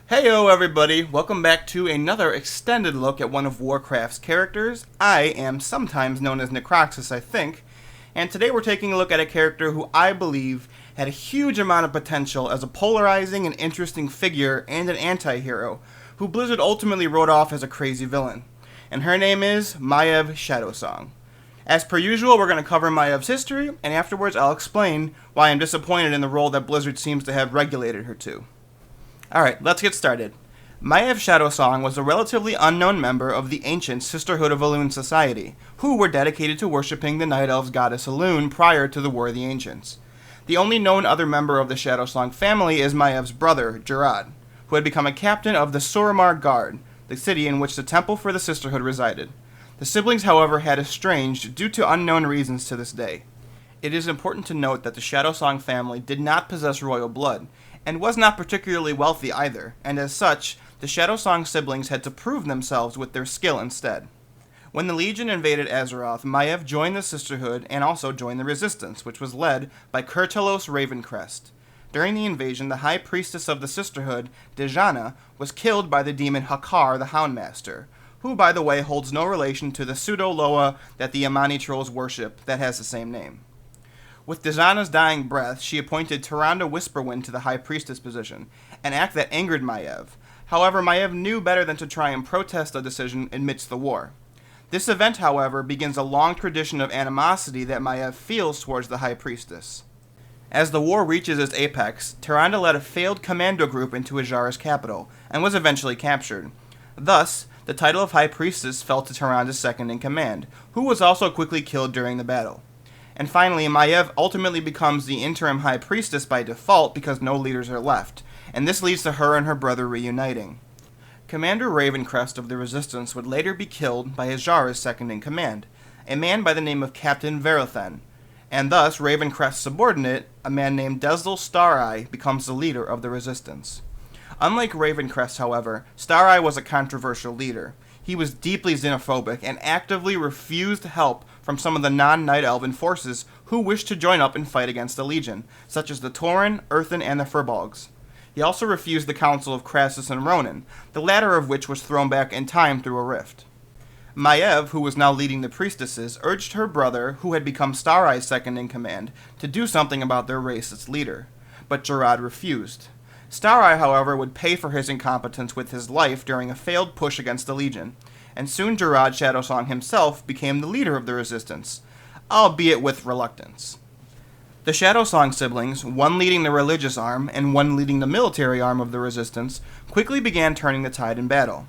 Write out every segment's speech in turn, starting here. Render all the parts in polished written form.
Heyo everybody, welcome back to another extended look at one of Warcraft's characters. I am sometimes known as Necroxis, I think, and today we're taking a look at a character who I believe had a huge amount of potential as a polarizing and interesting figure and an anti-hero, who Blizzard ultimately wrote off as a crazy villain. And her name is Maiev Shadowsong. As per usual, we're going to cover Maiev's history, and afterwards I'll explain why I'm disappointed in the role that Blizzard seems to have regulated her to. Alright, let's get started. Maiev Shadowsong was a relatively unknown member of the ancient Sisterhood of Elune society, who were dedicated to worshipping the Night Elves goddess Elune prior to the War of the Ancients. The only known other member of the Shadowsong family is Maiev's brother, Jarad, who had become a captain of the Suramar Guard, the city in which the Temple for the Sisterhood resided. The siblings, however, had estranged due to unknown reasons to this day. It is important to note that the Shadowsong family did not possess royal blood, and was not particularly wealthy either, and as such, the Shadowsong siblings had to prove themselves with their skill instead. When the Legion invaded Azeroth, Maiev joined the Sisterhood and also joined the Resistance, which was led by Kurtalos Ravencrest. During the invasion, the High Priestess of the Sisterhood, Dejana, was killed by the demon Hakar the Houndmaster, who, by the way, holds no relation to the pseudo-Loa that the Amani trolls worship that has the same name. With Dejana's dying breath, she appointed Tyrande Whisperwind to the High Priestess position, an act that angered Maiev. However, Maiev knew better than to try and protest the decision amidst the war. This event, however, begins a long tradition of animosity that Maiev feels towards the High Priestess. As the war reaches its apex, Tyrande led a failed commando group into Azshara's capital, and was eventually captured. Thus, the title of High Priestess fell to Tyrande's second-in-command, who was also quickly killed during the battle. And finally, Maiev ultimately becomes the interim High Priestess by default because no leaders are left, and this leads to her and her brother reuniting. Commander Ravencrest of the Resistance would later be killed by Azshara's second-in-command, a man by the name of Captain Verothen, and thus Ravencrest's subordinate, a man named Desdel Stareye, becomes the leader of the Resistance. Unlike Ravencrest, however, Stareye was a controversial leader. He was deeply xenophobic and actively refused help from some of the non-Night Elven forces who wished to join up and fight against the Legion, such as the Tauren, Earthen, and the Furbolgs. He also refused the council of Crassus and Ronan, the latter of which was thrown back in time through a rift. Maiev, who was now leading the priestesses, urged her brother, who had become Stareye's second-in-command, to do something about their racist leader, but Jarad refused. Stareye, however, would pay for his incompetence with his life during a failed push against the Legion, and soon Jarad Shadowsong himself became the leader of the Resistance, albeit with reluctance. The Shadowsong siblings, one leading the religious arm and one leading the military arm of the Resistance, quickly began turning the tide in battle.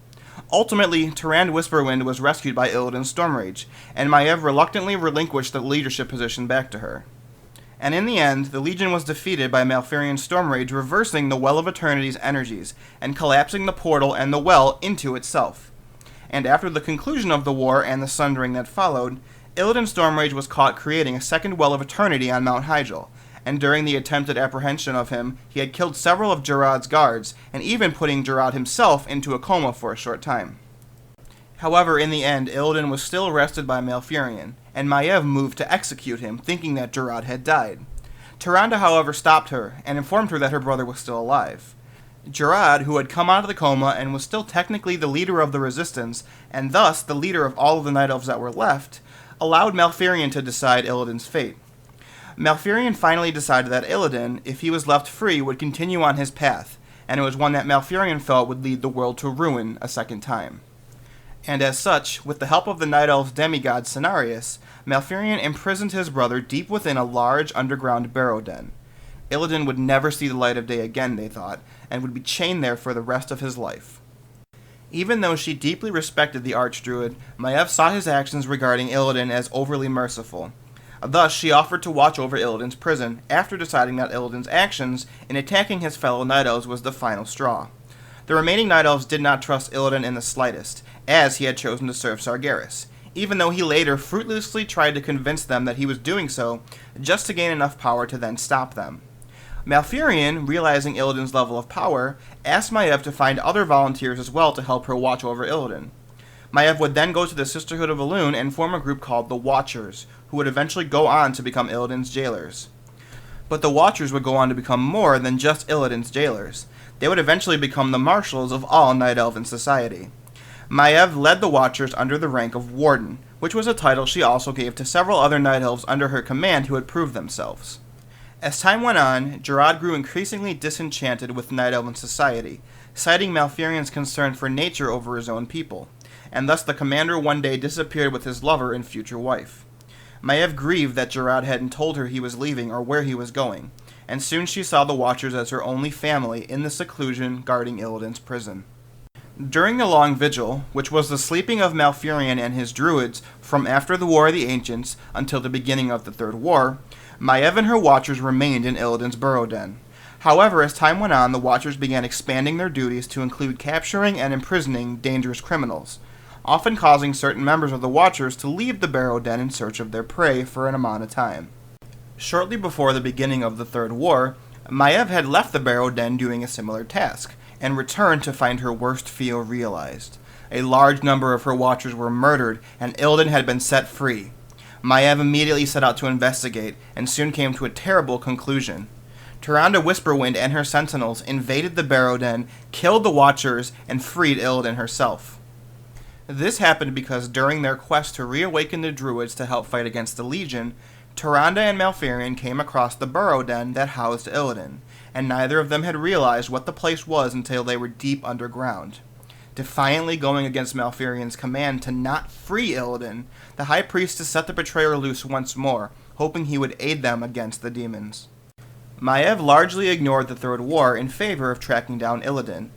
Ultimately, Tyrande Whisperwind was rescued by Illidan Stormrage, and Maiev reluctantly relinquished the leadership position back to her. And in the end, the Legion was defeated by Malfurion Stormrage reversing the Well of Eternity's energies and collapsing the portal and the well into itself. And after the conclusion of the war and the sundering that followed, Illidan Stormrage was caught creating a second Well of Eternity on Mount Hyjal, and during the attempted apprehension of him, he had killed several of Jarad's guards, and even putting Jarad himself into a coma for a short time. However, in the end, Illidan was still arrested by Malfurion, and Maiev moved to execute him, thinking that Jarad had died. Tyrande, however, stopped her, and informed her that her brother was still alive. Jarad, who had come out of the coma and was still technically the leader of the Resistance, and thus the leader of all of the Night Elves that were left, allowed Malfurion to decide Illidan's fate. Malfurion finally decided that Illidan, if he was left free, would continue on his path, and it was one that Malfurion felt would lead the world to ruin a second time. And as such, with the help of the Night Elf's demigod Cenarius, Malfurion imprisoned his brother deep within a large underground barrow den. Illidan would never see the light of day again, they thought, and would be chained there for the rest of his life. Even though she deeply respected the Archdruid, Maiev saw his actions regarding Illidan as overly merciful. Thus, she offered to watch over Illidan's prison, after deciding that Illidan's actions in attacking his fellow Night Elves was the final straw. The remaining Night Elves did not trust Illidan in the slightest, as he had chosen to serve Sargeras, even though he later fruitlessly tried to convince them that he was doing so just to gain enough power to then stop them. Malfurion, realizing Illidan's level of power, asked Maiev to find other volunteers as well to help her watch over Illidan. Maiev would then go to the Sisterhood of Elune and form a group called the Watchers, who would eventually go on to become Illidan's jailers. But the Watchers would go on to become more than just Illidan's jailers. They would eventually become the marshals of all Night Elven society. Maiev led the Watchers under the rank of Warden, which was a title she also gave to several other Night Elves under her command who had proved themselves. As time went on, Gerard grew increasingly disenchanted with Night Elven society, citing Malfurion's concern for nature over his own people, and thus the commander one day disappeared with his lover and future wife. Maiev grieved that Gerard hadn't told her he was leaving or where he was going, and soon she saw the Watchers as her only family in the seclusion guarding Illidan's prison. During the Long Vigil, which was the sleeping of Malfurion and his druids from after the War of the Ancients until the beginning of the Third War, Maiev and her Watchers remained in Illidan's burrow den. However, as time went on, the Watchers began expanding their duties to include capturing and imprisoning dangerous criminals, often causing certain members of the Watchers to leave the burrow den in search of their prey for an amount of time. Shortly before the beginning of the Third War, Maiev had left the burrow den doing a similar task, and returned to find her worst fear realized. A large number of her Watchers were murdered, and Illidan had been set free. Maiev immediately set out to investigate, and soon came to a terrible conclusion. Tyrande Whisperwind and her sentinels invaded the burrow den, killed the Watchers, and freed Illidan herself. This happened because during their quest to reawaken the Druids to help fight against the Legion, Tyrande and Malfurion came across the burrow den that housed Illidan, and neither of them had realized what the place was until they were deep underground. Defiantly going against Malfurion's command to not free Illidan, the High Priestess set the betrayer loose once more, hoping he would aid them against the demons. Maiev largely ignored the Third War in favor of tracking down Illidan.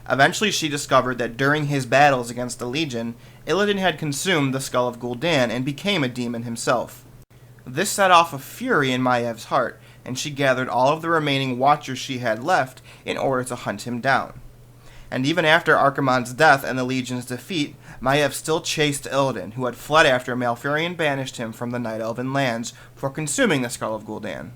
Eventually she discovered that during his battles against the Legion, Illidan had consumed the skull of Gul'dan and became a demon himself. This set off a fury in Maiev's heart, and she gathered all of the remaining Watchers she had left in order to hunt him down. And even after Archimonde's death and the Legion's defeat, Maiev still chased Illidan, who had fled after Malfurion banished him from the Night Elven lands for consuming the skull of Gul'dan.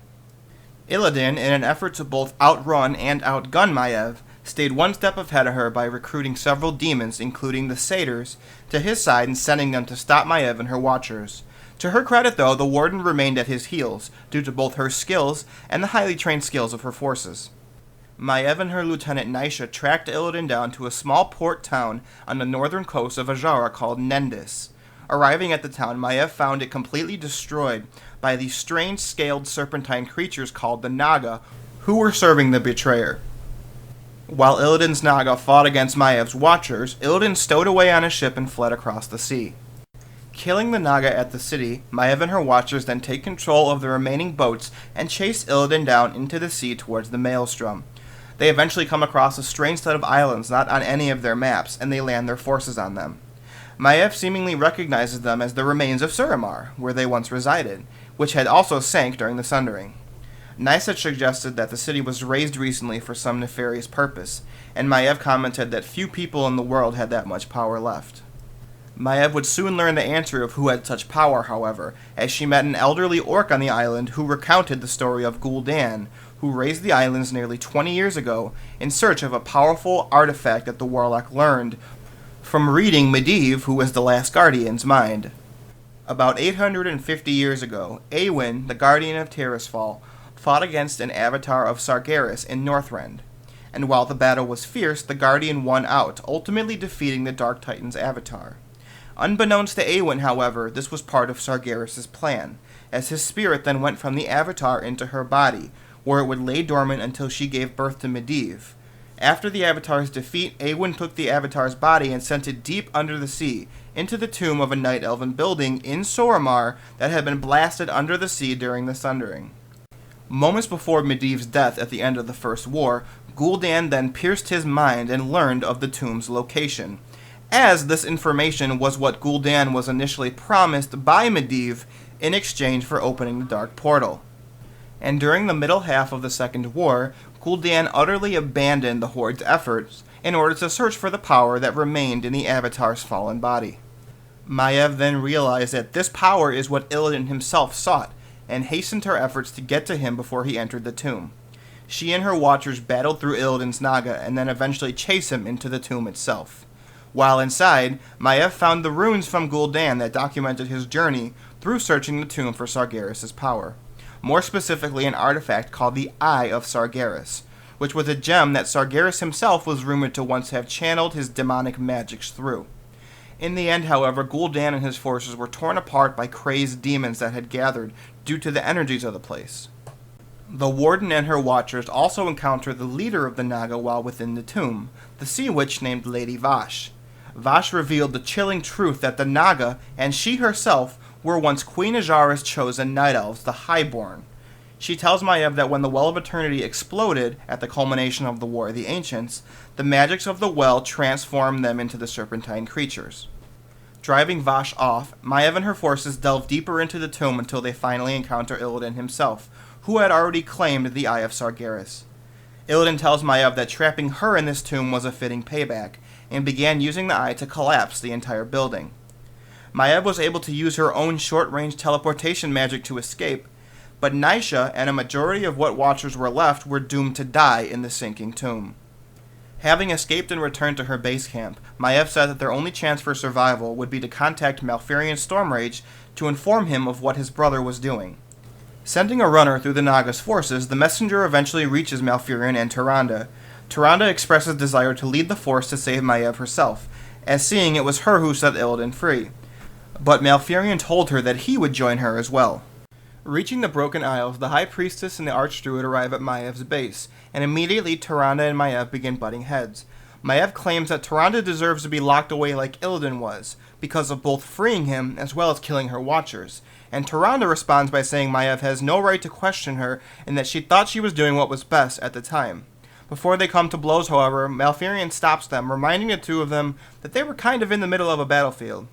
Illidan, in an effort to both outrun and outgun Maiev, stayed one step ahead of her by recruiting several demons, including the Satyrs, to his side and sending them to stop Maiev and her Watchers. To her credit, though, the Warden remained at his heels, due to both her skills and the highly trained skills of her forces. Maiev and her lieutenant Naisha tracked Illidan down to a small port town on the northern coast of Ajara called Nendis. Arriving at the town, Maiev found it completely destroyed by these strange scaled serpentine creatures called the Naga, who were serving the betrayer. While Illidan's Naga fought against Maiev's Watchers, Illidan stowed away on a ship and fled across the sea. Killing the Naga at the city, Maiev and her Watchers then take control of the remaining boats and chase Illidan down into the sea towards the Maelstrom. They eventually come across a strange set of islands not on any of their maps, and they land their forces on them. Maiev seemingly recognizes them as the remains of Suramar, where they once resided, which had also sank during the Sundering. Naisha suggested that the city was razed recently for some nefarious purpose, and Maiev commented that few people in the world had that much power left. Maiev would soon learn the answer of who had such power, however, as she met an elderly orc on the island who recounted the story of Gul'dan, who razed the islands nearly 20 years ago in search of a powerful artifact that the warlock learned from reading Maiev, who was the last guardian's mind. About 850 years ago, Awen, the guardian of Tirisfal, fought against an avatar of Sargeras in Northrend, and while the battle was fierce, the guardian won out, ultimately defeating the Dark Titan's avatar. Unbeknownst to Awen, however, this was part of Sargeras' plan, as his spirit then went from the avatar into her body, where it would lay dormant until she gave birth to Maiev. After the avatar's defeat, Awen took the avatar's body and sent it deep under the sea, into the tomb of a Night Elven building in Suramar that had been blasted under the sea during the Sundering. Moments before Maiv's death at the end of the First War, Gul'dan then pierced his mind and learned of the tomb's location, as this information was what Gul'dan was initially promised by Maiev in exchange for opening the Dark Portal. And during the middle half of the Second War, Gul'dan utterly abandoned the Horde's efforts in order to search for the power that remained in the Avatar's fallen body. Maiev then realized that this power is what Illidan himself sought, and hastened her efforts to get to him before he entered the tomb. She and her Watchers battled through Illidan's Naga and then eventually chased him into the tomb itself. While inside, Maiev found the runes from Gul'dan that documented his journey through searching the tomb for Sargeras' power. More specifically, an artifact called the Eye of Sargeras, which was a gem that Sargeras himself was rumored to once have channeled his demonic magics through. In the end, however, Gul'dan and his forces were torn apart by crazed demons that had gathered due to the energies of the place. The Warden and her watchers also encounter the leader of the Naga while within the tomb, the sea witch named Lady Vashj. Vashj revealed the chilling truth that the Naga, and she herself, were once Queen Azshara's chosen night elves, the Highborn. She tells Maiev that when the Well of Eternity exploded at the culmination of the War of the Ancients, the magics of the well transformed them into the serpentine creatures. Driving Vashj off, Maiev and her forces delve deeper into the tomb until they finally encounter Illidan himself, who had already claimed the Eye of Sargeras. Illidan tells Maiev that trapping her in this tomb was a fitting payback, and began using the eye to collapse the entire building. Maiev was able to use her own short-range teleportation magic to escape, but Naisha and a majority of what Watchers were left were doomed to die in the sinking tomb. Having escaped and returned to her base camp, Maiev said that their only chance for survival would be to contact Malfurion Stormrage to inform him of what his brother was doing. Sending a runner through the Naga's forces, the messenger eventually reaches Malfurion and Tyrande. Tyrande expresses desire to lead the force to save Maiev herself, as seeing it was her who set Illidan free. But Malfurion told her that he would join her as well. Reaching the Broken Isles, the High Priestess and the Archdruid arrive at Maiev's base, and immediately Tyrande and Maiev begin butting heads. Maiev claims that Tyrande deserves to be locked away like Illidan was, because of both freeing him as well as killing her Watchers, and Tyrande responds by saying Maiev has no right to question her and that she thought she was doing what was best at the time. Before they come to blows, however, Malfurion stops them, reminding the two of them that they were kind of in the middle of a battlefield.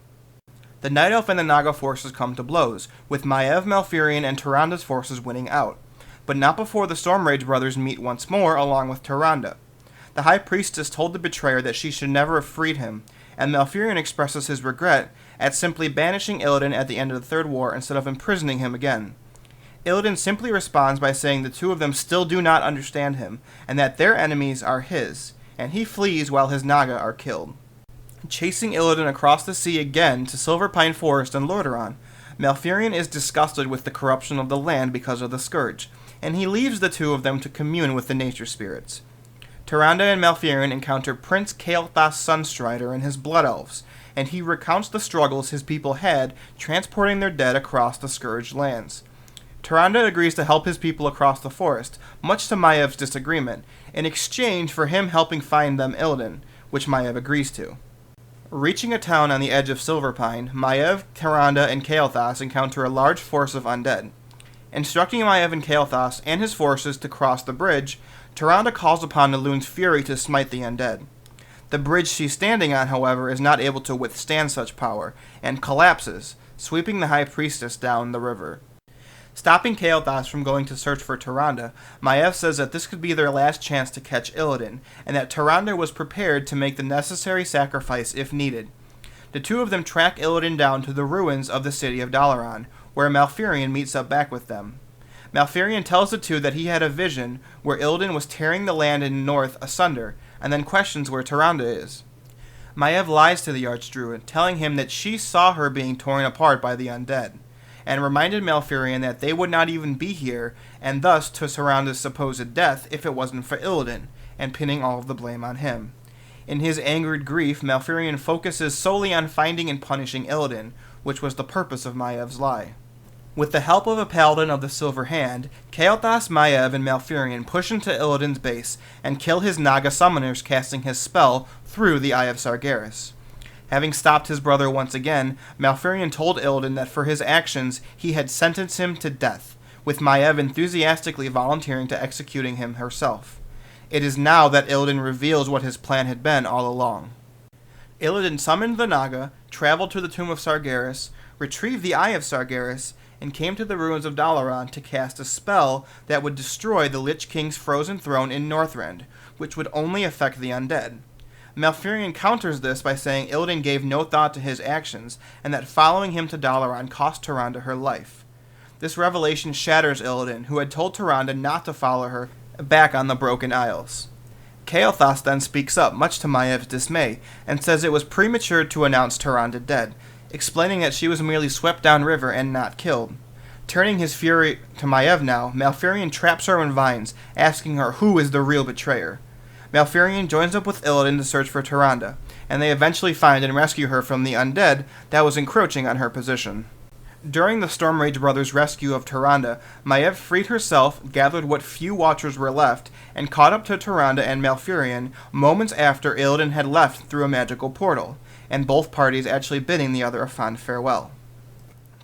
The Night Elf and the Naga forces come to blows, with Maiev, Malfurion, and Tyrande's forces winning out, but not before the Stormrage brothers meet once more along with Tyrande. The High Priestess told the betrayer that she should never have freed him, and Malfurion expresses his regret at simply banishing Illidan at the end of the Third War instead of imprisoning him again. Illidan simply responds by saying the two of them still do not understand him, and that their enemies are his, and he flees while his Naga are killed. Chasing Illidan across the sea again to Silverpine Forest and Lordaeron, Malfurion is disgusted with the corruption of the land because of the Scourge, and he leaves the two of them to commune with the nature spirits. Tyrande and Malfurion encounter Prince Kael'thas Sunstrider and his Blood Elves, and he recounts the struggles his people had transporting their dead across the Scourged lands. Tyrande agrees to help his people across the forest, much to Maiev's disagreement, in exchange for him helping find them Illidan, which Maiev agrees to. Reaching a town on the edge of Silverpine, Maiev, Tyrande, and Kael'thas encounter a large force of undead. Instructing Maiev and Kael'thas and his forces to cross the bridge, Tyrande calls upon Nelune's fury to smite the undead. The bridge she's standing on, however, is not able to withstand such power, and collapses, sweeping the High Priestess down the river. Stopping Kael'thas from going to search for Tyrande, Maiev says that this could be their last chance to catch Illidan, and that Tyrande was prepared to make the necessary sacrifice if needed. The two of them track Illidan down to the ruins of the city of Dalaran, where Malfurion meets up back with them. Malfurion tells the two that he had a vision where Illidan was tearing the land in the north asunder, and then questions where Tyrande is. Maiev lies to the Archdruid, telling him that she saw her being torn apart by the undead, and reminded Malfurion that they would not even be here, and thus to Tyrande's supposed death if it wasn't for Illidan, and pinning all of the blame on him. In his angered grief, Malfurion focuses solely on finding and punishing Illidan, which was the purpose of Maiev's lie. With the help of a paladin of the Silver Hand, Kael'thas, Maiev, and Malfurion push into Illidan's base and kill his Naga summoners casting his spell through the Eye of Sargeras. Having stopped his brother once again, Malfurion told Illidan that for his actions he had sentenced him to death, with Maiev enthusiastically volunteering to executing him herself. It is now that Illidan reveals what his plan had been all along. Illidan summoned the Naga, traveled to the tomb of Sargeras, retrieved the Eye of Sargeras, and came to the ruins of Dalaran to cast a spell that would destroy the Lich King's frozen throne in Northrend, which would only affect the undead. Malfurion counters this by saying Illidan gave no thought to his actions, and that following him to Dalaran cost Tyrande her life. This revelation shatters Illidan, who had told Tyrande not to follow her back on the Broken Isles. Kael'thas then speaks up, much to Maiev's dismay, and says it was premature to announce Tyrande dead, explaining that she was merely swept downriver and not killed. Turning his fury to Maiev now, Malfurion traps her in vines, asking her who is the real betrayer. Malfurion joins up with Illidan to search for Tyrande, and they eventually find and rescue her from the undead that was encroaching on her position. During the Stormrage brothers' rescue of Tyrande, Maiev freed herself, gathered what few Watchers were left, and caught up to Tyrande and Malfurion moments after Illidan had left through a magical portal, and both parties actually bidding the other a fond farewell.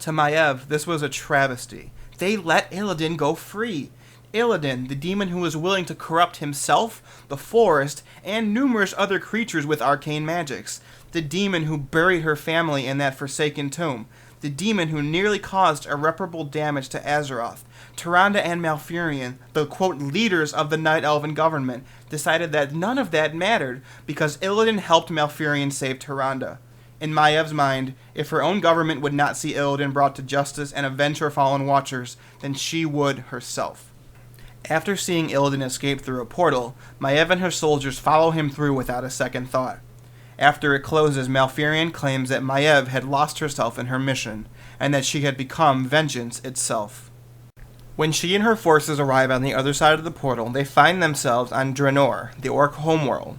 To Maiev, this was a travesty. They let Illidan go free. Illidan, the demon who was willing to corrupt himself, the forest, and numerous other creatures with arcane magics. The demon who buried her family in that forsaken tomb. The demon who nearly caused irreparable damage to Azeroth. Tyrande and Malfurion, the quote leaders of the Night Elven government, decided that none of that mattered because Illidan helped Malfurion save Tyrande. In Maiev's mind, if her own government would not see Illidan brought to justice and avenge her fallen Watchers, then she would herself. After seeing Illidan escape through a portal, Maiev and her soldiers follow him through without a second thought. After it closes, Malfurion claims that Maiev had lost herself in her mission, and that she had become vengeance itself. When she and her forces arrive on the other side of the portal, they find themselves on Draenor, the Orc homeworld.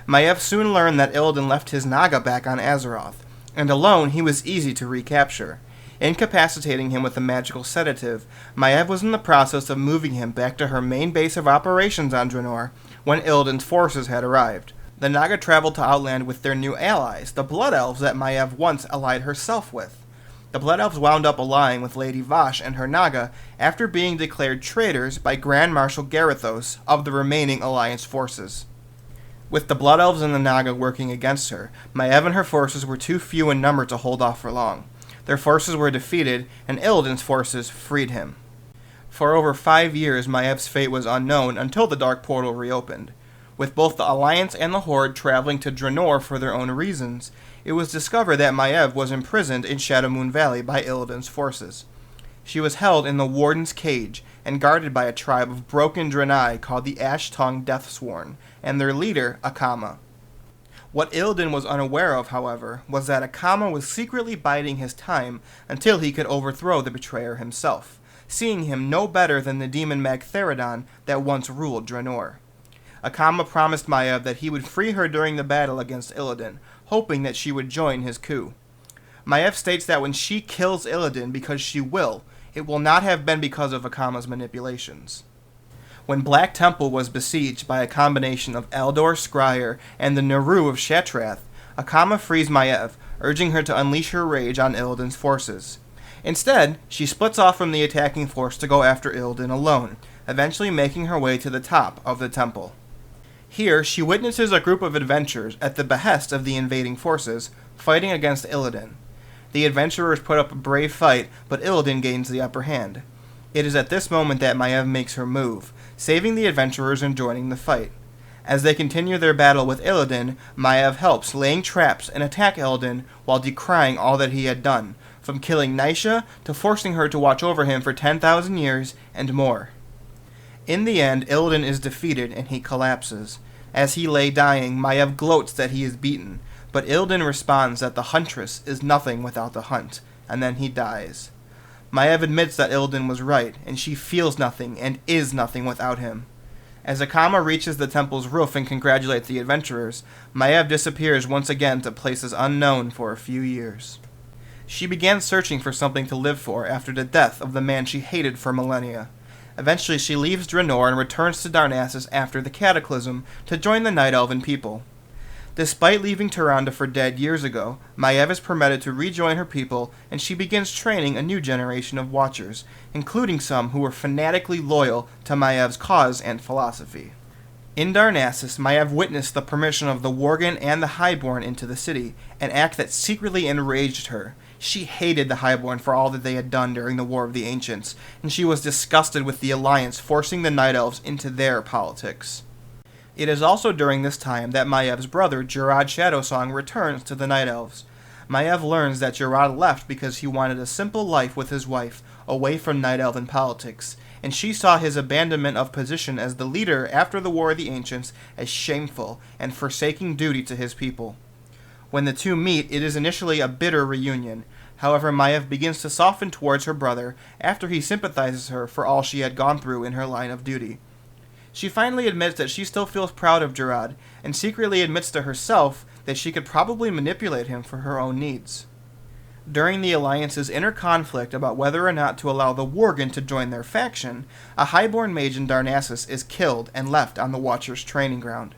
Maiev soon learned that Illidan left his Naga back on Azeroth, and alone he was easy to recapture. Incapacitating him with a magical sedative, Maiev was in the process of moving him back to her main base of operations on Draenor when Illidan's forces had arrived. The Naga traveled to Outland with their new allies, the Blood Elves that Maiev once allied herself with. The Blood Elves wound up allying with Lady Vashj and her Naga after being declared traitors by Grand Marshal Garithos of the remaining Alliance forces. With the Blood Elves and the Naga working against her, Maiev and her forces were too few in number to hold off for long. Their forces were defeated, and Illidan's forces freed him. For over 5 years, Maiev's fate was unknown until the Dark Portal reopened. With both the Alliance and the Horde traveling to Draenor for their own reasons, it was discovered that Maiev was imprisoned in Shadowmoon Valley by Illidan's forces. She was held in the Warden's Cage and guarded by a tribe of broken Draenei called the Ash-Tongue Deathsworn, and their leader, Akama. What Illidan was unaware of, however, was that Akama was secretly biding his time until he could overthrow the betrayer himself, seeing him no better than the demon Magtheridon that once ruled Draenor. Akama promised Maiev that he would free her during the battle against Illidan, hoping that she would join his coup. Maiev states that when she kills Illidan, because she will, it will not have been because of Akama's manipulations. When Black Temple was besieged by a combination of Eldor Scryer and the Naru of Shatrath, Akama frees Maiev, urging her to unleash her rage on Illidan's forces. Instead, she splits off from the attacking force to go after Illidan alone, eventually making her way to the top of the temple. Here, she witnesses a group of adventurers, at the behest of the invading forces, fighting against Illidan. The adventurers put up a brave fight, but Illidan gains the upper hand. It is at this moment that Maiev makes her move, saving the adventurers and joining the fight. As they continue their battle with Illidan, Maiev helps, laying traps and attack Illidan while decrying all that he had done, from killing Naisha to forcing her to watch over him for 10,000 years and more. In the end, Illidan is defeated and he collapses. As he lay dying, Maiev gloats that he is beaten, but Illidan responds that the huntress is nothing without the hunt, and then he dies. Maiev admits that Illidan was right, and she feels nothing and is nothing without him. As Akama reaches the temple's roof and congratulates the adventurers, Maiev disappears once again to places unknown for a few years. She began searching for something to live for after the death of the man she hated for millennia. Eventually she leaves Draenor and returns to Darnassus after the Cataclysm to join the Night Elven people. Despite leaving Tyrande for dead years ago, Maiev is permitted to rejoin her people, and she begins training a new generation of Watchers, including some who were fanatically loyal to Maiev's cause and philosophy. In Darnassus, Maiev witnessed the permission of the Worgen and the Highborn into the city, an act that secretly enraged her. She hated the Highborn for all that they had done during the War of the Ancients, and she was disgusted with the Alliance forcing the Night Elves into their politics. It is also during this time that Maiev's brother, Maiev Shadowsong, returns to the Night Elves. Maiev learns that Maiev left because he wanted a simple life with his wife, away from Night Elven politics, and she saw his abandonment of position as the leader after the War of the Ancients as shameful and forsaking duty to his people. When the two meet, it is initially a bitter reunion. However, Maiev begins to soften towards her brother after he sympathizes her for all she had gone through in her line of duty. She finally admits that she still feels proud of Gerard, and secretly admits to herself that she could probably manipulate him for her own needs. During the Alliance's inner conflict about whether or not to allow the Worgen to join their faction, a highborn mage in Darnassus is killed and left on the Watcher's training ground.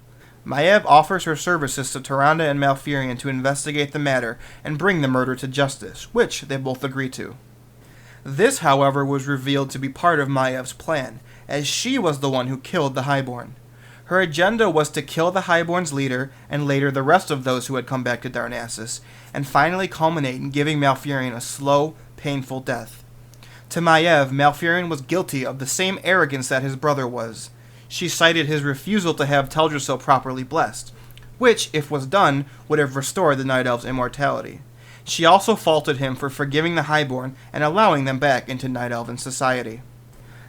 Maiev offers her services to Tyrande and Malfurion to investigate the matter and bring the murder to justice, which they both agree to. This, however, was revealed to be part of Maiev's plan, as she was the one who killed the Highborn. Her agenda was to kill the Highborn's leader, and later the rest of those who had come back to Darnassus, and finally culminate in giving Malfurion a slow, painful death. To Maiev, Malfurion was guilty of the same arrogance that his brother was. She cited his refusal to have Teldrassil properly blessed, which, if was done, would have restored the Night Elves' immortality. She also faulted him for forgiving the Highborn and allowing them back into Night Elven society.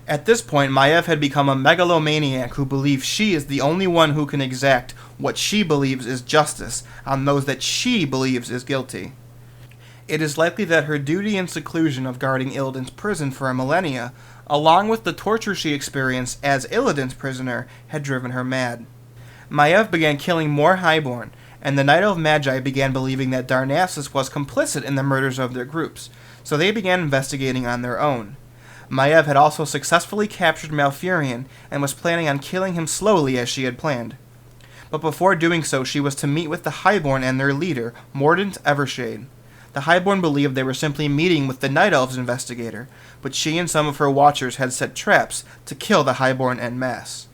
At this point, Maiev had become a megalomaniac who believes she is the only one who can exact what she believes is justice on those that she believes is guilty. It is likely that her duty and seclusion of guarding Illidan's prison for a millennia, along with the torture she experienced as Illidan's prisoner, had driven her mad. Maiev began killing more Highborn, and the Night Elf Magi began believing that Darnassus was complicit in the murders of their groups, so they began investigating on their own. Maiev had also successfully captured Malfurion and was planning on killing him slowly as she had planned. But before doing so, she was to meet with the Highborn and their leader, Mordant Evershade. The Highborn believed they were simply meeting with the Night Elves investigator, but she and some of her watchers had set traps to kill the Highborn en masse.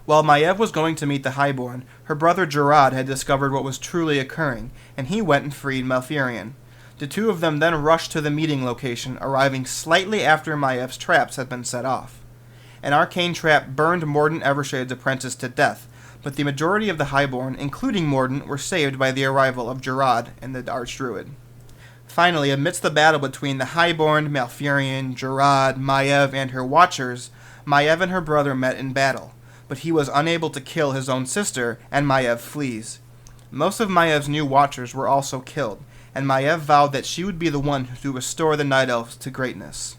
While Maiev was going to meet the Highborn, her brother Gerard had discovered what was truly occurring, and he went and freed Malfurion. The two of them then rushed to the meeting location, arriving slightly after Maiev's traps had been set off. An arcane trap burned Mordant Evershade's apprentice to death, but the majority of the Highborn, including Mordant, were saved by the arrival of Gerard and the Archdruid. Finally, amidst the battle between the Highborn, Malfurion, Gerard, Maiev, and her watchers, Maiev and her brother met in battle, but he was unable to kill his own sister, and Maiev flees. Most of Maiev's new watchers were also killed, and Maiev vowed that she would be the one to restore the Night Elves to greatness.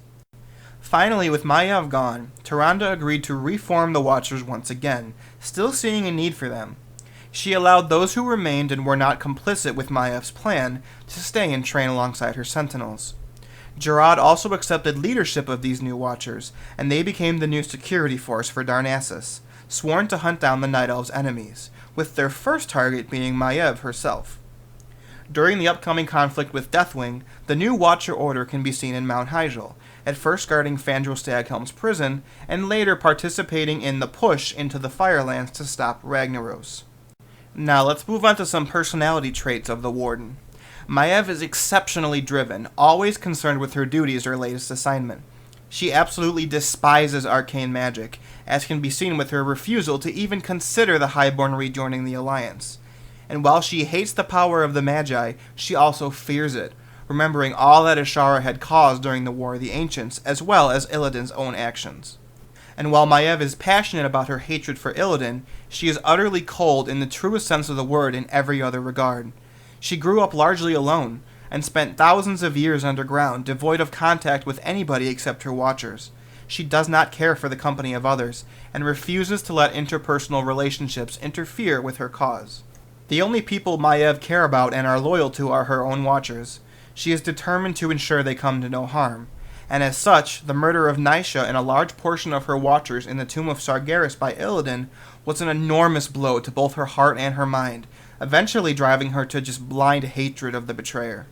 Finally, with Maiev gone, Tyrande agreed to reform the Watchers once again, still seeing a need for them. She allowed those who remained and were not complicit with Maiev's plan to stay and train alongside her sentinels. Gerard also accepted leadership of these new Watchers, and they became the new security force for Darnassus, sworn to hunt down the Night Elves' enemies, with their first target being Maiev herself. During the upcoming conflict with Deathwing, the new Watcher Order can be seen in Mount Hyjal, at first guarding Fandral Staghelm's prison, and later participating in the push into the Firelands to stop Ragnaros. Now let's move on to some personality traits of the Warden. Maiev is exceptionally driven, always concerned with her duties or latest assignment. She absolutely despises arcane magic, as can be seen with her refusal to even consider the Highborn rejoining the Alliance. And while she hates the power of the Magi, she also fears it, remembering all that Ashara had caused during the War of the Ancients, as well as Illidan's own actions. And while Maiev is passionate about her hatred for Illidan, she is utterly cold in the truest sense of the word in every other regard. She grew up largely alone, and spent thousands of years underground, devoid of contact with anybody except her watchers. She does not care for the company of others, and refuses to let interpersonal relationships interfere with her cause. The only people Maiev care about and are loyal to are her own watchers. She is determined to ensure they come to no harm, and as such, the murder of Naisha and a large portion of her watchers in the tomb of Sargeras by Illidan was an enormous blow to both her heart and her mind, eventually driving her to just blind hatred of the betrayer.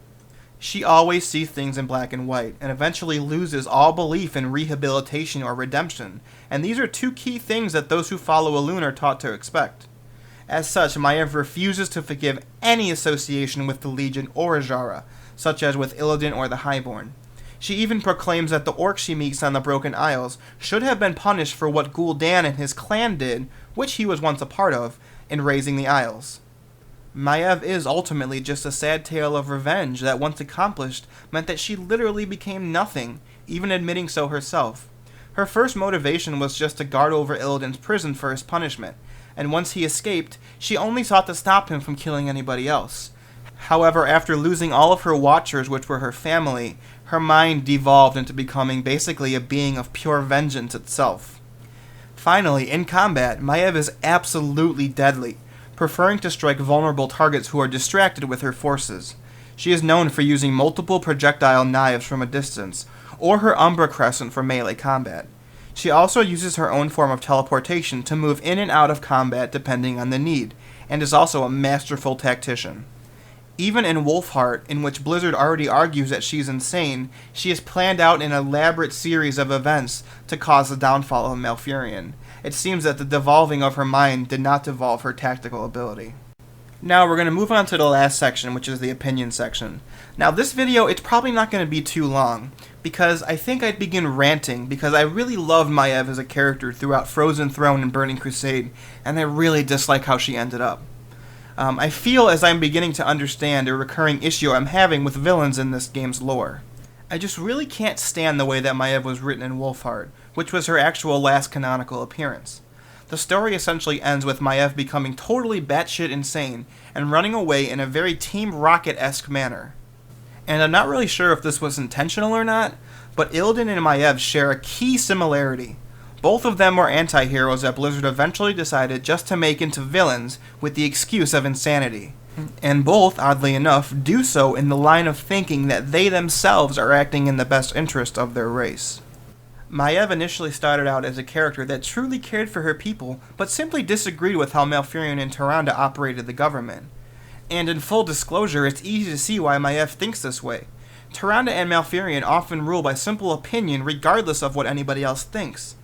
She always sees things in black and white, and eventually loses all belief in rehabilitation or redemption, and these are two key things that those who follow Elune are taught to expect. As such, Maiev refuses to forgive any association with the Legion or Ajara, such as with Illidan or the Highborn. She even proclaims that the orcs she meets on the Broken Isles should have been punished for what Gul'dan and his clan did, which he was once a part of, in raising the Isles. Maiev is ultimately just a sad tale of revenge that, once accomplished, meant that she literally became nothing, even admitting so herself. Her first motivation was just to guard over Illidan's prison for his punishment, and once he escaped, she only sought to stop him from killing anybody else. However, after losing all of her watchers, which were her family, her mind devolved into becoming basically a being of pure vengeance itself. Finally, in combat, Maiev is absolutely deadly, preferring to strike vulnerable targets who are distracted with her forces. She is known for using multiple projectile knives from a distance, or her Umbra Crescent for melee combat. She also uses her own form of teleportation to move in and out of combat depending on the need, and is also a masterful tactician. Even in Wolfheart, in which Blizzard already argues that she's insane, she has planned out an elaborate series of events to cause the downfall of Malfurion. It seems that the devolving of her mind did not devolve her tactical ability. Now we're going to move on to the last section, which is the opinion section. Now this video, it's probably not going to be too long, because I think I'd begin ranting, because I really loved Maiev as a character throughout Frozen Throne and Burning Crusade, and I really dislike how she ended up. I feel as I'm beginning to understand a recurring issue I'm having with villains in this game's lore. I just really can't stand the way that Maiev was written in Wolfheart, which was her actual last canonical appearance. The story essentially ends with Maiev becoming totally batshit insane and running away in a very Team Rocket-esque manner. And I'm not really sure if this was intentional or not, but Illidan and Maiev share a key similarity. Both of them were anti-heroes that Blizzard eventually decided just to make into villains with the excuse of insanity. And both, oddly enough, do so in the line of thinking that they themselves are acting in the best interest of their race. Maiev initially started out as a character that truly cared for her people, but simply disagreed with how Malfurion and Tyrande operated the government. And in full disclosure, it's easy to see why Maiev thinks this way. Tyrande and Malfurion often rule by simple opinion regardless of what anybody else thinks.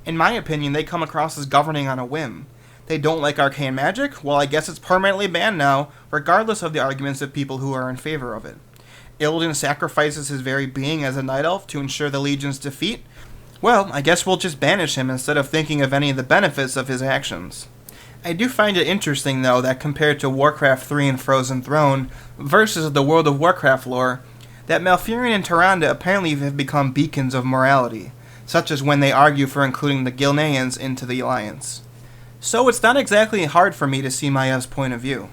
In my opinion, they come across as governing on a whim. They don't like arcane magic? Well, I guess it's permanently banned now, regardless of the arguments of people who are in favor of it. Illidan sacrifices his very being as a night elf to ensure the Legion's defeat? Well, I guess we'll just banish him instead of thinking of any of the benefits of his actions. I do find it interesting, though, that compared to Warcraft 3 and Frozen Throne versus the World of Warcraft lore, that Malfurion and Tyrande apparently have become beacons of morality, such as when they argue for including the Gilneans into the Alliance. So it's not exactly hard for me to see Maiev's point of view.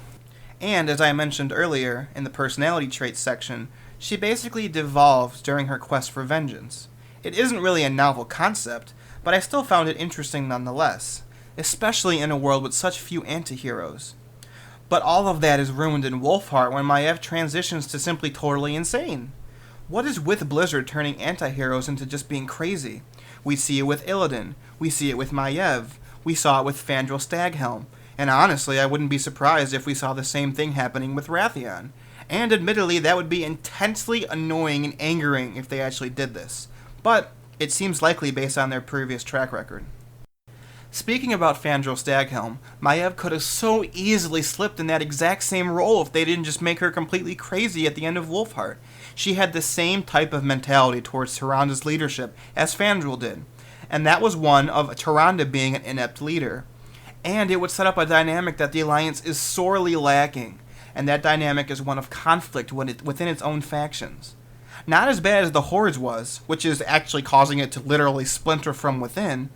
And, as I mentioned earlier, in the personality traits section, she basically devolves during her quest for vengeance. It isn't really a novel concept, but I still found it interesting nonetheless, especially in a world with such few anti-heroes. But all of that is ruined in Wolfheart when Maiev transitions to simply totally insane. What is with Blizzard turning anti-heroes into just being crazy? We see it with Illidan, we see it with Maiev, we saw it with Fandral Staghelm, and honestly I wouldn't be surprised if we saw the same thing happening with Wrathion. And admittedly that would be intensely annoying and angering if they actually did this, but it seems likely based on their previous track record. Speaking about Fandral Staghelm, Maiev could have so easily slipped in that exact same role if they didn't just make her completely crazy at the end of Wolfheart. She had the same type of mentality towards Tyrande's leadership as Fandral did, and that was one of Tyrande being an inept leader. And it would set up a dynamic that the Alliance is sorely lacking, and that dynamic is one of conflict within its own factions. Not as bad as the Horde's was, which is actually causing it to literally splinter from within,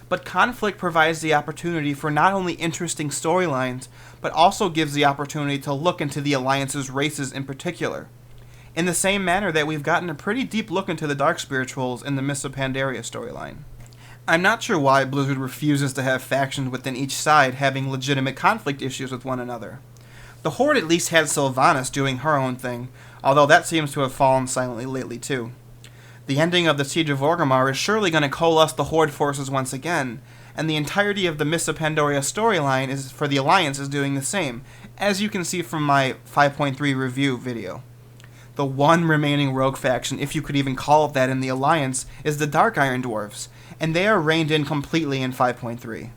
but conflict provides the opportunity for not only interesting storylines, but also gives the opportunity to look into the Alliance's races in particular. In the same manner that we've gotten a pretty deep look into the Dark Spirituals in the Mists of Pandaria storyline. I'm not sure why Blizzard refuses to have factions within each side having legitimate conflict issues with one another. The Horde at least had Sylvanas doing her own thing, although that seems to have fallen silently lately too. The ending of the Siege of Orgrimmar is surely going to coalesce the Horde forces once again, and the entirety of the Mists of Pandaria storyline is for the Alliance is doing the same, as you can see from my 5.3 review video. The one remaining rogue faction, if you could even call it that in the Alliance, is the Dark Iron Dwarves, and they are reined in completely in 5.3.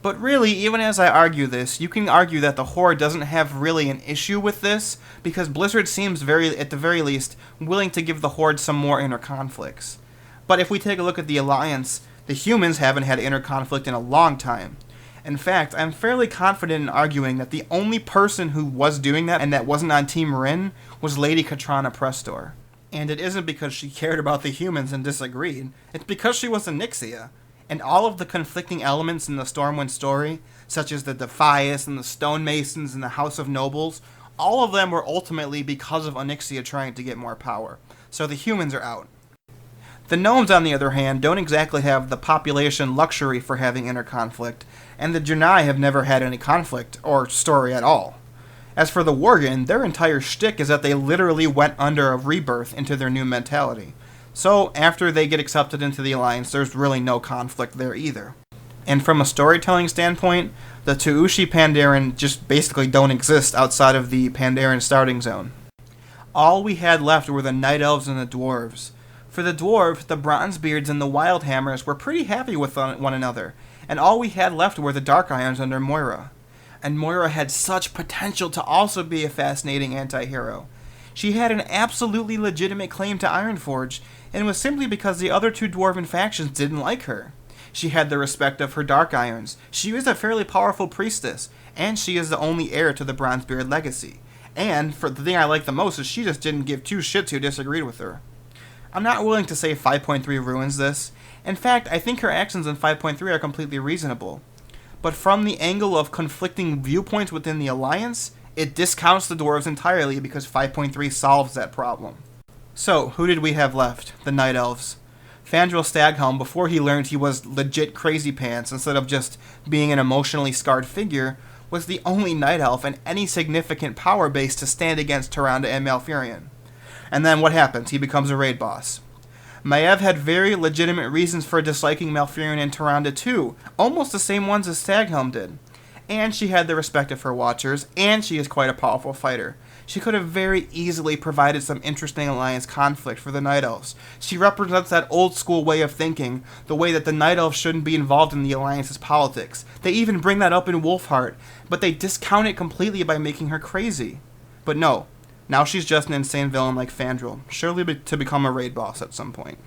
But really, even as I argue this, you can argue that the Horde doesn't have really an issue with this, because Blizzard seems at the very least, willing to give the Horde some more inner conflicts. But if we take a look at the Alliance, the humans haven't had inner conflict in a long time. In fact, I'm fairly confident in arguing that the only person who was doing that, and that wasn't on Team Rin, was Lady Katrana Prestor. And it isn't because she cared about the humans and disagreed, it's because she was a Nixia. And all of the conflicting elements in the Stormwind story, such as the Defias and the Stonemasons and the House of Nobles, All of them were ultimately because of Onyxia trying to get more power. So the humans are out. The gnomes, on the other hand, don't exactly have the population luxury for having inner conflict, and the Janai have never had any conflict or story at all. As for the Worgen, their entire shtick is that they literally went under a rebirth into their new mentality. So, after they get accepted into the Alliance, there's really no conflict there either. And from a storytelling standpoint, the Tuushi Pandaren just basically don't exist outside of the Pandaren starting zone. All we had left were the Night Elves and the Dwarves. For the Dwarves, the Bronzebeards and the Wildhammers were pretty happy with one another, and all we had left were the Dark Irons under Moira. And Moira had such potential to also be a fascinating anti-hero. She had an absolutely legitimate claim to Ironforge, and it was simply because the other two dwarven factions didn't like her. She had the respect of her Dark Irons, she was a fairly powerful priestess, and she is the only heir to the Bronzebeard legacy. And, for the thing I like the most, is she just didn't give two shits who disagreed with her. I'm not willing to say 5.3 ruins this. In fact, I think her actions in 5.3 are completely reasonable. But from the angle of conflicting viewpoints within the Alliance, it discounts the dwarves entirely because 5.3 solves that problem. So, who did we have left? The Night Elves. Fandral Staghelm, before he learned he was legit crazy pants instead of just being an emotionally scarred figure, was the only Night Elf in any significant power base to stand against Tyrande and Malfurion. And then what happens? He becomes a raid boss. Maiev had very legitimate reasons for disliking Malfurion and Tyrande too, almost the same ones as Staghelm did. And she had the respect of her watchers, and she is quite a powerful fighter. She could have very easily provided some interesting alliance conflict for the Night Elves. She represents that old school way of thinking, the way that the Night Elves shouldn't be involved in the Alliance's politics. They even bring that up in Wolfheart, but they discount it completely by making her crazy. But no, now she's just an insane villain like Fandral, surely to become a raid boss at some point.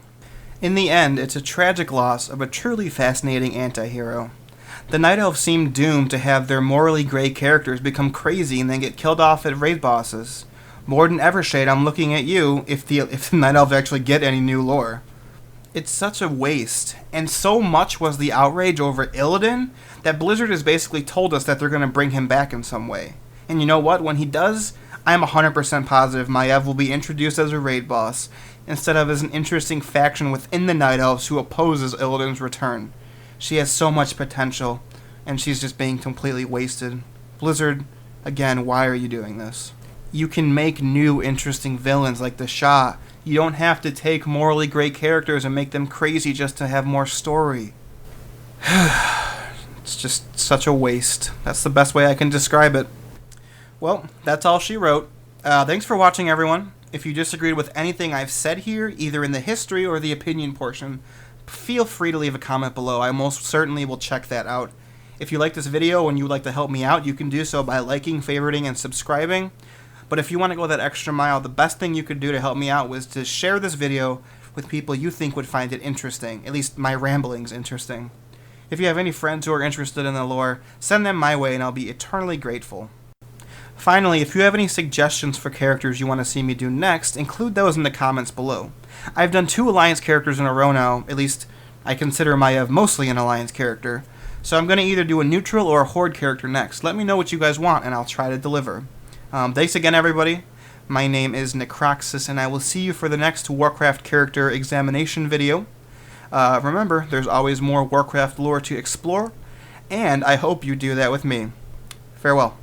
In the end, it's a tragic loss of a truly fascinating anti-hero. The Night Elves seem doomed to have their morally gray characters become crazy and then get killed off at raid bosses. Morden Evershade, I'm looking at you if the Night Elves actually get any new lore. It's such a waste, and so much was the outrage over Illidan that Blizzard has basically told us that they're going to bring him back in some way. And you know what? When he does, I'm 100% positive Maiev will be introduced as a raid boss, instead of as an interesting faction within the Night Elves who opposes Illidan's return. She has so much potential, and she's just being completely wasted. Blizzard, again, why are you doing this? You can make new, interesting villains like the Shah. You don't have to take morally great characters and make them crazy just to have more story. It's just such a waste. That's the best way I can describe it. Well, that's all she wrote. Thanks for watching, everyone. If you disagreed with anything I've said here, either in the history or the opinion portion, feel free to leave a comment below. I most certainly will check that out. If you like this video and you would like to help me out, you can do so by liking, favoriting, and subscribing. But if you want to go that extra mile, the best thing you could do to help me out was to share this video with people you think would find it interesting, at least my ramblings interesting. If you have any friends who are interested in the lore, send them my way and I'll be eternally grateful. Finally, if you have any suggestions for characters you want to see me do next, include those in the comments below. I've done 2 Alliance characters in a row now, at least I consider Maiev mostly an Alliance character, so I'm going to either do a neutral or a Horde character next. Let me know what you guys want and I'll try to deliver. Thanks again, everybody. My name is Necroxis, and I will see you for the next Warcraft character examination video. Remember, there's always more Warcraft lore to explore, and I hope you do that with me. Farewell.